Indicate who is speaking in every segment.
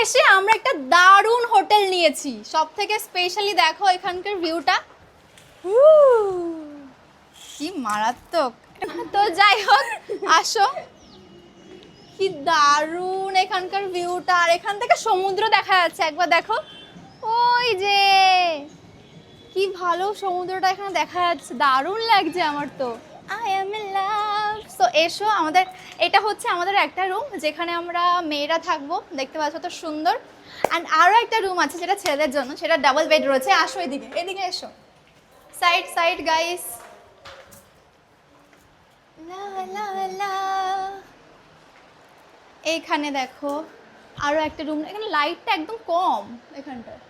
Speaker 1: এসে আমরা একটা দারুণ হোটেল নিয়েছি। সব থেকে স্পেশালি দেখো এখানকার ভিউটা, কি মারাত্মক। তো যাই হোক, আসো, কি দারুণ এখানকার ভিউটা। আর এখান থেকে সমুদ্র দেখা যাচ্ছে, একবার দেখো, ওই যে কি ভালো সমুদ্রটা এখানে দেখা যাচ্ছে, দারুণ লাগছে আমার তো। I am in love. So এসো, আমাদের এটা হচ্ছে আমাদের একটা রুম যেখানে আমরা মেয়েরা থাকবো, দেখতে পাচ্ছ তো সুন্দর। অ্যান্ড আরও একটা রুম আছে যেটা ছেলেদের জন্য, সেটা ডাবল বেড রয়েছে। আসো এদিকে, এদিকে এসো, সাইড সাইড গাইস। লা লা লা। এইখানে দেখো আরও একটা রুম, এখানে লাইটটা একদম কম এখানটায়।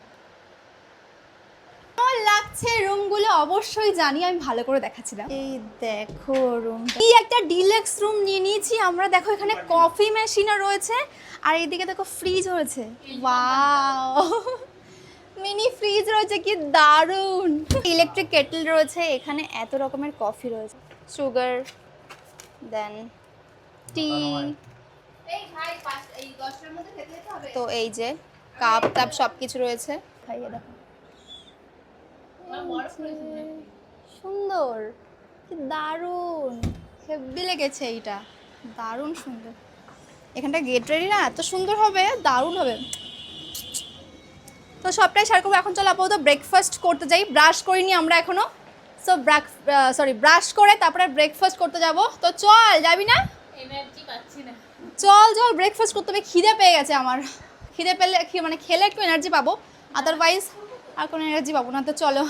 Speaker 1: কেমন লাগছে রুমগুলো অবশ্যই জানি, আমি ভালো করে দেখাচ্ছিলাম। এই দেখো রুম, কি একটা ডিলাক্স রুম নিয়ে নিয়েছি আমরা। দেখো এখানে কফি মেশিনও রয়েছে, আর এইদিকে দেখো ফ্রিজ রয়েছে। ওয়াও, মিনি ফ্রিজ রয়েছে, কি দারুণ। ইলেকট্রিক কেটল রয়েছে, এখানে এত রকমের কফি রয়েছে, সুগার, দেন টি। তো এই যে কাপ টাপ সব কিছু রয়েছে। খাইয়ে দেখো, সুন্দর, কি দারুণ, হেব্বি লেগেছে এইটা, দারুণ সুন্দর। এখানটা গেট রেডি না, এত সুন্দর হবে, দারুণ হবে। তো সবটাই শেয়ার করবো। এখন চলো আপাতত ব্রেকফাস্ট করতে যাই, ব্রাশ করিনি আমরা এখনো। সো ব্রাশ করে তারপরে ব্রেকফাস্ট করতে যাব। তো চল, যাবি না?
Speaker 2: এনার্জি পাচ্ছি না।
Speaker 1: চল চল, ব্রেকফাস্ট করতে হবে, খিদে পেয়ে গেছে আমার। খিদে পেলে মানে খেলে একটু এনার্জি পাবো, আদারওয়াইজ আর কোনো এনার্জি পাবো না। তো চলো।